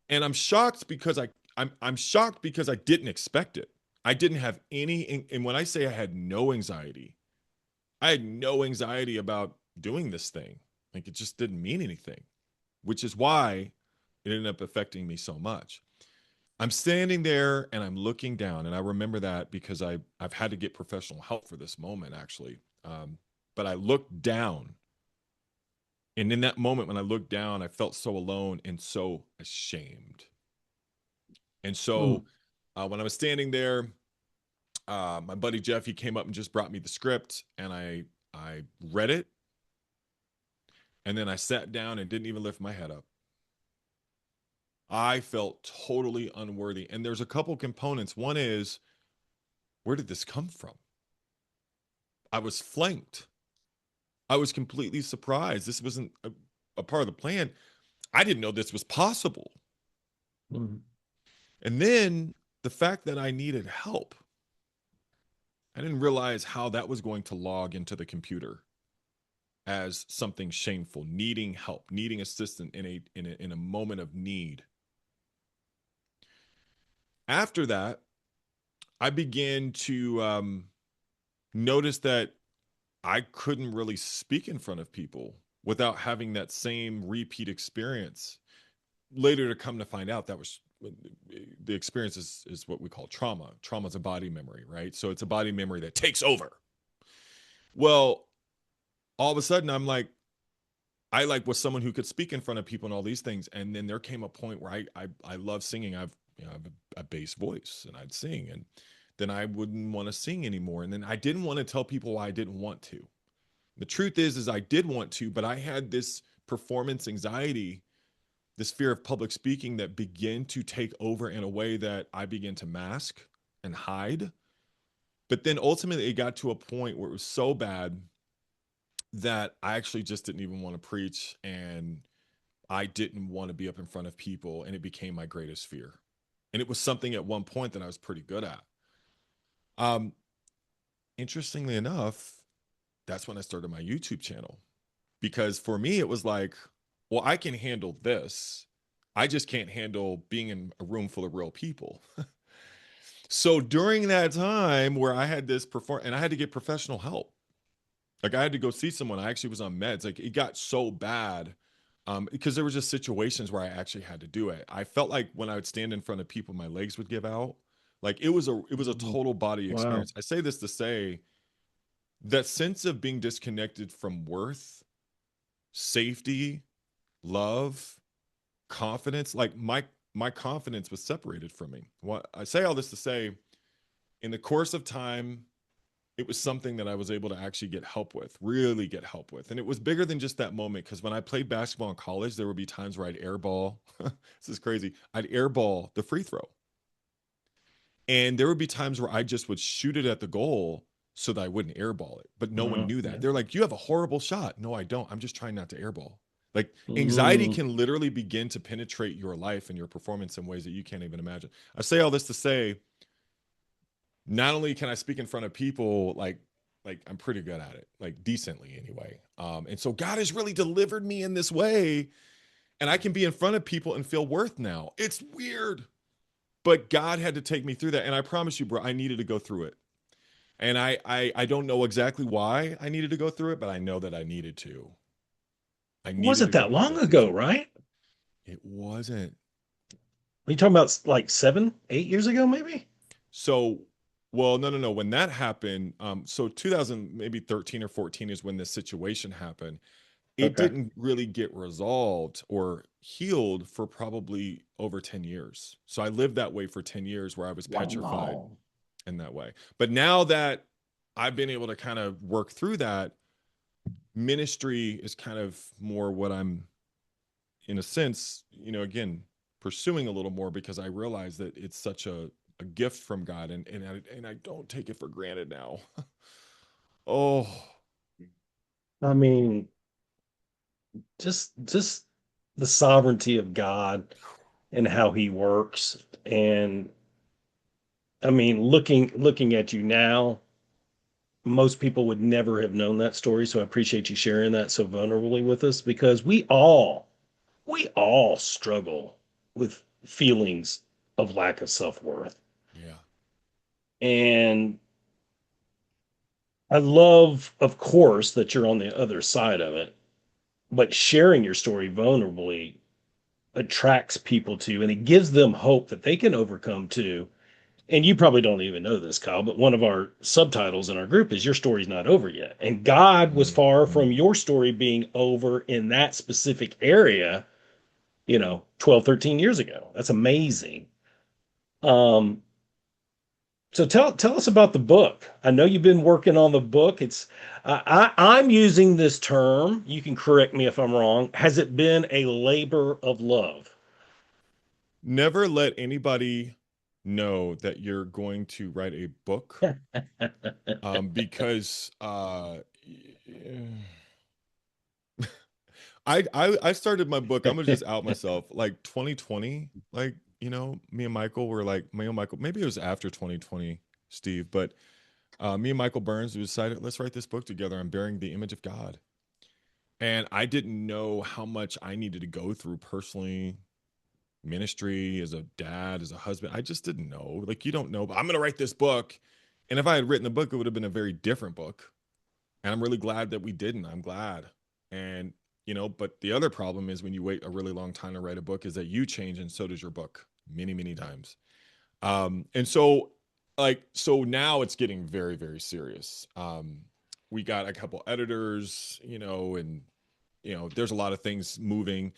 And I'm shocked because I'm shocked because I didn't expect it. I didn't have any, and when I say I had no anxiety, I had no anxiety about doing this thing. Like it just didn't mean anything, which is why it ended up affecting me so much. I'm standing there and I'm looking down, and I remember that because I've had to get professional help for this moment actually. But I looked down, and in that moment when I looked down, I felt so alone and so ashamed. And mm, so when I was standing there, my buddy Jeff, he came up and just brought me the script, and I read it, and then I sat down and didn't even lift my head up. I felt totally unworthy, and there's a couple components. One is, where did this come from? I was flanked. I was completely surprised. This wasn't a part of the plan. I didn't know this was possible. mm, And then the fact that I needed help, I didn't realize how that was going to log into the computer as something shameful, needing help, needing assistance in a moment of need. After that, I began to notice that I couldn't really speak in front of people without having that same repeat experience. Later to come to find out that was the experience is what we call trauma. Trauma is a body memory, right? So it's a body memory that takes over. Well, all of a sudden I like was someone who could speak in front of people and all these things. And then there came a point where I love singing. I have a bass voice and I'd sing, and then I wouldn't want to sing anymore. And then I didn't want to tell people why I didn't want to. The truth is I did want to, but I had this performance anxiety, this fear of public speaking that began to take over in a way that I began to mask and hide. But then ultimately it got to a point where it was so bad that I actually just didn't even want to preach, and I didn't want to be up in front of people, and it became my greatest fear. And it was something at one point that I was pretty good at. Um, Interestingly enough, that's when I started my YouTube channel, because for me it was like, well, I can handle this. I just can't handle being in a room full of real people. So during that time where I had this perform and I had to get professional help. Like I had to go see someone. I actually was on meds. Like it got so bad because there were just situations where I actually had to do it. I felt like when I would stand in front of people, my legs would give out. Like it was a mm. total body Wow. experience. I say this to say that sense of being disconnected from worth, safety, love, confidence. Like my confidence was separated from me. What I say all this to say, in the course of time, it was something that I was able to actually get help with, really get help with. And it was bigger than just that moment, because when I played basketball in college, there would be times where I'd airball. This is crazy. I'd airball the free throw. And there would be times where I just would shoot it at the goal so that I wouldn't airball it. But no one knew that. Yeah. They're like, "You have a horrible shot." No, I don't. I'm just trying not to airball. Like, anxiety Mm. can literally begin to penetrate your life and your performance in ways that you can't even imagine. I say all this to say, not only can I speak in front of people, like I'm pretty good at it, like decently anyway. And so God has really delivered me in this way, and I can be in front of people and feel worth now. It's weird, but God had to take me through that, and I promise you, bro, I needed to go through it. And I don't know exactly why I needed to go through it, but I know that I needed to. I It needed wasn't to go that through long those ago, things. right? It wasn't. Are you talking about like 7, 8 years ago, maybe? So, well, no, no, no. When that happened, so 2000, maybe 13 or 14 is when this situation happened. It Okay. didn't really get resolved or healed for probably over 10 years. So I lived that way for 10 years, where I was petrified Wow. in that way. But now that I've been able to kind of work through that, ministry is kind of more what I'm, in a sense, again, pursuing a little more, because I realize that it's such a gift from God, and I don't take it for granted now. Oh, I mean, just the sovereignty of God and how he works. And I mean, looking at you now, most people would never have known that story. So I appreciate you sharing that so vulnerably with us, because we all struggle with feelings of lack of self-worth. yeah. And I love, of course, that you're on the other side of it, but sharing your story vulnerably attracts people to, and it gives them hope that they can overcome too. And you probably don't even know this, Kyle, but one of our subtitles in our group is "Your story's not over yet." And God was Mm. far from your story being over in that specific area, 12, 13 years ago. That's amazing. Um, so tell us about the book. I know you've been working on the book. I'm using this term. You can correct me if I'm wrong. Has it been a labor of love? Never let anybody know that you're going to write a book, because I started my book. I'm gonna just out myself, like 2020. Like, me and Michael were like, me and Michael, maybe it was after 2020, Steve, but me and Michael Burns, we decided, let's write this book together. I'm bearing the image of God. And I didn't know how much I needed to go through personally, ministry, as a dad, as a husband. I just didn't know. Like, you don't know, but I'm going to write this book. And if I had written the book, it would have been a very different book. And I'm really glad that we didn't. I'm glad. And, but the other problem is, when you wait a really long time to write a book, is that you change, and so does your book, many, many times. And so, so now it's getting very, very serious. We got a couple editors, and there's a lot of things moving.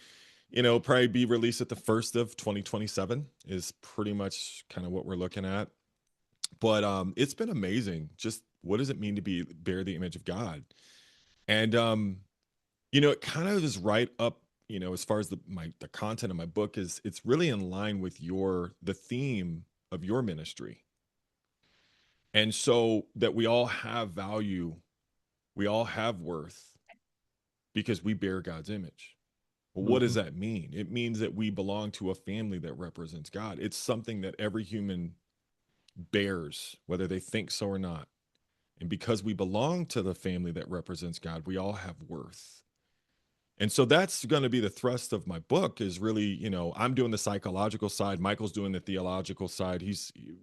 Probably be released at the first of 2027 is pretty much kind of what we're looking at. But it's been amazing. Just, what does it mean to bear the image of God? And it kind of is right up, as far as the content of my book is, it's really in line with the theme of your ministry. And so that we all have value, we all have worth, because we bear God's image. Well, what does Mhm. that mean? It means that we belong to a family that represents God. It's something that every human bears, whether they think so or not. And because we belong to the family that represents God, we all have worth. And so that's going to be the thrust of my book, is really, I'm doing the psychological side. Michael's doing the theological side.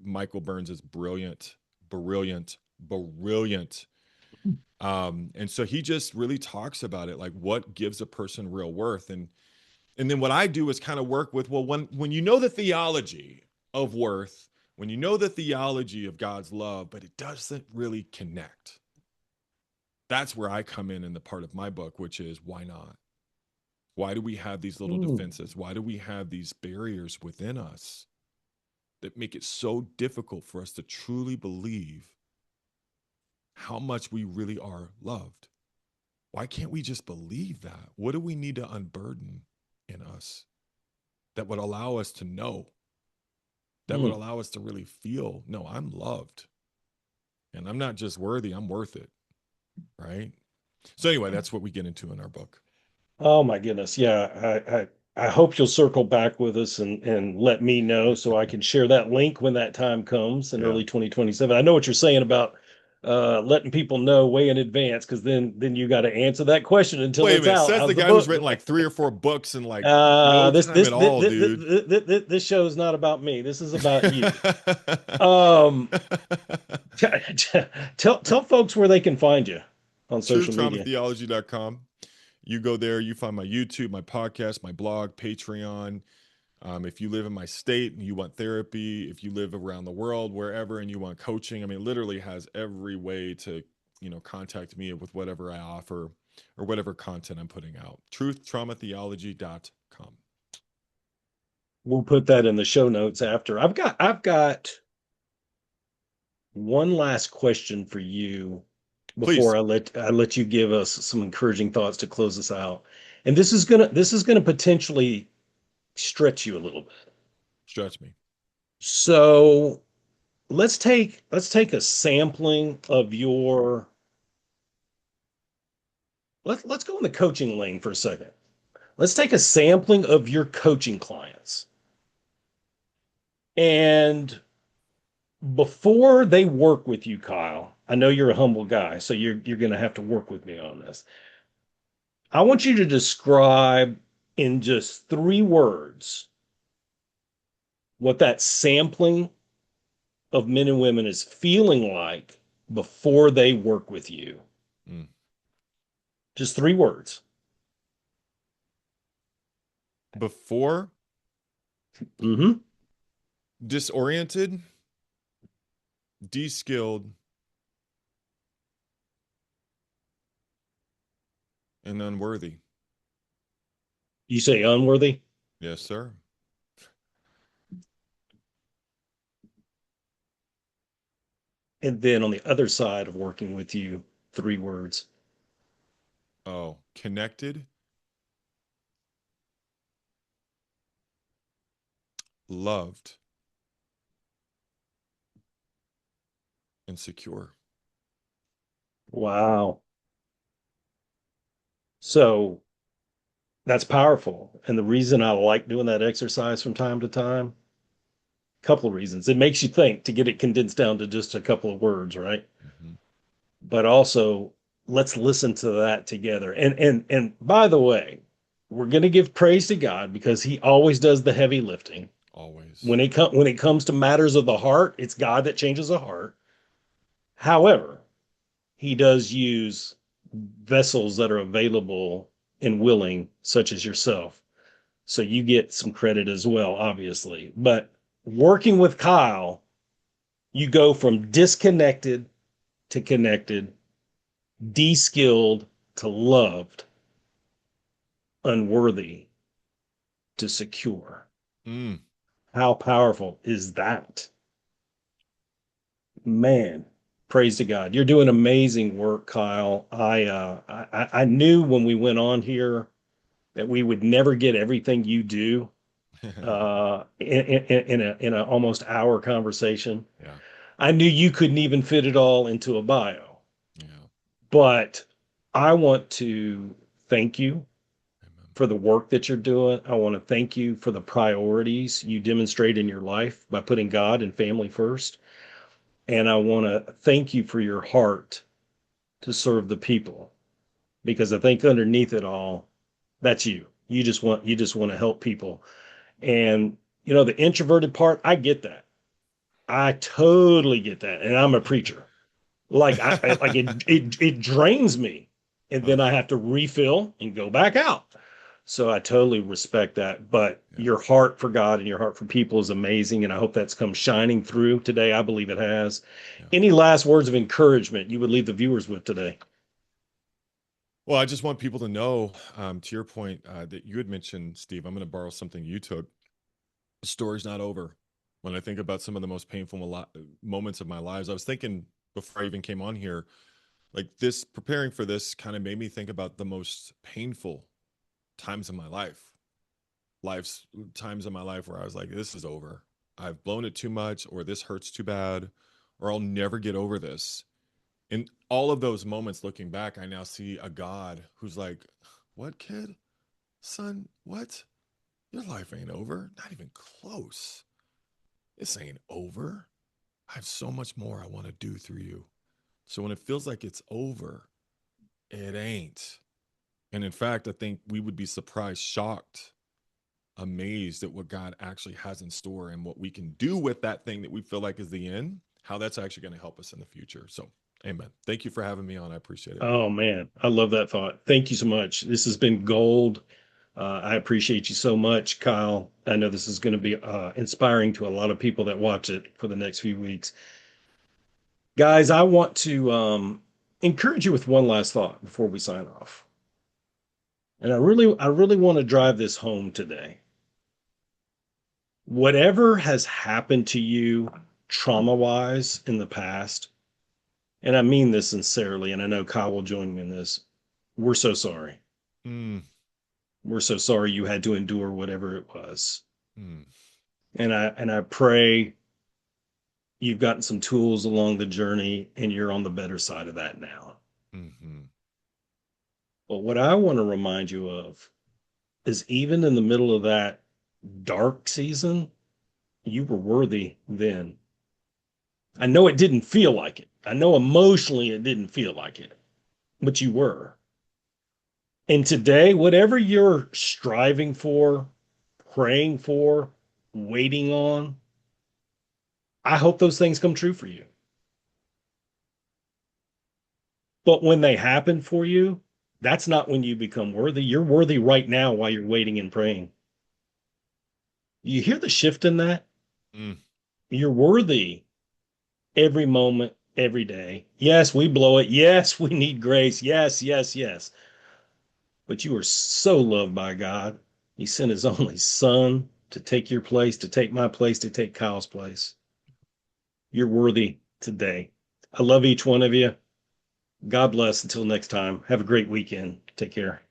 Michael Burns is brilliant, brilliant, brilliant. And so he just really talks about it, like what gives a person real worth. And then what I do is kind of work with, well, when you know the theology of worth, when you know the theology of God's love, but it doesn't really connect. That's where I come in the part of my book, which is, why not? Why do we have these little Mm. defenses? Why do we have these barriers within us that make it so difficult for us to truly believe how much we really are loved. Why can't we just believe that? What do we need to unburden in us that would allow us to know, that would Mm. allow us to really feel, no, I'm loved and I'm not just worthy, I'm worth it. Right. So, anyway, that's what we get into in our book. Oh my goodness. Yeah. I hope you'll circle back with us and let me know so I can share that link when that time comes in Yeah. early 2027. I know what you're saying about letting people know way in advance, because then you got to answer that question until Wait a it's minute. out. Says the How's the guy who's book written going? like 3 or 4 books in like no This time this at this, all, this dude. this show is not about me. This is about you. Um, tell folks where they can find you on social media. TruthTraumaTheology.com. You go there, you find my YouTube, my podcast, my blog, Patreon. If you live in my state and you want therapy, if you live around the world, wherever, and you want coaching, I mean, literally has every way to, contact me with whatever I offer or whatever content I'm putting out. TruthTraumaTheology.com. We'll put that in the show notes after. I've got one last question for you before Please I let you give us some encouraging thoughts to close us out. And this is gonna potentially stretch you a little bit. stretch me. So let's take a sampling of your let's go in the coaching lane for a second. Let's take a sampling of your coaching clients. And before they work with you, Kyle, I know you're a humble guy, so you're going to have to work with me on this. I want you to describe in just 3 words what that sampling of men and women is feeling like before they work with you. Mm. Just 3 words. Before, Mm-hmm. disoriented, deskilled, and unworthy. You say unworthy, Yes, sir. and then on the other side of working with you, 3 words. Oh, connected, loved, and secure. Wow. So that's powerful. And the reason I like doing that exercise from time to time, couple of reasons. It makes you think to get it condensed down to just a couple of words, right? Mm-hmm. But also, let's listen to that together. And by the way, we're going to give praise to God because he always does the heavy lifting. Always. When it comes to matters of the heart, it's God that changes a heart. However, he does use vessels that are available and willing, such as yourself. So you get some credit as well, obviously. But working with Kyle, you go from disconnected to connected, de-skilled to loved, unworthy to secure. Mm. How powerful is that? Man, praise to God. You're doing amazing work, Kyle. I knew when we went on here that we would never get everything you do in a almost hour conversation. Yeah. I knew you couldn't even fit it all into a bio, Yeah. but I want to thank you Amen. for the work that you're doing. I want to thank you for the priorities you demonstrate in your life by putting God and family first. And I want to thank you for your heart to serve the people, because I think underneath it all, that's you. You just want to help people. And the introverted part, I get that. I totally get that. And I'm a preacher. Like like it drains me. And Oh, then I have to refill and go back out. So I totally respect that. But yeah. your heart for God and your heart for people is amazing. And I hope that's come shining through today. I believe it has. Yeah. Any last words of encouragement you would leave the viewers with today? Well, I just want people to know, to your point that you had mentioned, Steve, I'm going to borrow something you took. The story's not over. When I think about some of the most painful moments of my lives, I was thinking before I even came on here, Like this, preparing for this kind of made me think about the most painful times in my life's times in my life where I was like, this is over. I've blown it too much, or this hurts too bad, or I'll never get over this. In all of those moments looking back, I now see a God who's like, what, kid? Son, what? Your life ain't over. Not even close. This ain't over. I have so much more I want to do through you. So when it feels like it's over, it ain't. And in fact, I think we would be surprised, shocked, amazed at what God actually has in store and what we can do with that thing that we feel like is the end, how that's actually going to help us in the future. So, amen. Thank you for having me on. I appreciate it. Oh man, I love that thought. Thank you so much. This has been gold. I appreciate you so much, Kyle. I know this is going to be inspiring to a lot of people that watch it for the next few weeks. Guys, I want to encourage you with one last thought before we sign off. And I really want to drive this home today. Whatever has happened to you trauma-wise in the past, and I mean this sincerely, and I know Kyle will join me in this, we're so sorry. Mm, We're so sorry you had to endure whatever it was. mm, And I pray you've gotten some tools along the journey and you're on the better side of that now. mm-hmm, But what I want to remind you of is even in the middle of that dark season, you were worthy then. I know it didn't feel like it. I know emotionally it didn't feel like it, but you were. And today, whatever you're striving for, praying for, waiting on, I hope those things come true for you. But when they happen for you, that's not when you become worthy. You're worthy right now while you're waiting and praying. You hear the shift in that? mm. You're worthy every moment, every day. Yes, we blow it. Yes, we need grace. Yes, yes, yes. But you are so loved by God. He sent his only son to take your place, to take my place, to take Kyle's place. You're worthy today. I love each one of you. God bless. Until next time, have a great weekend. Take care.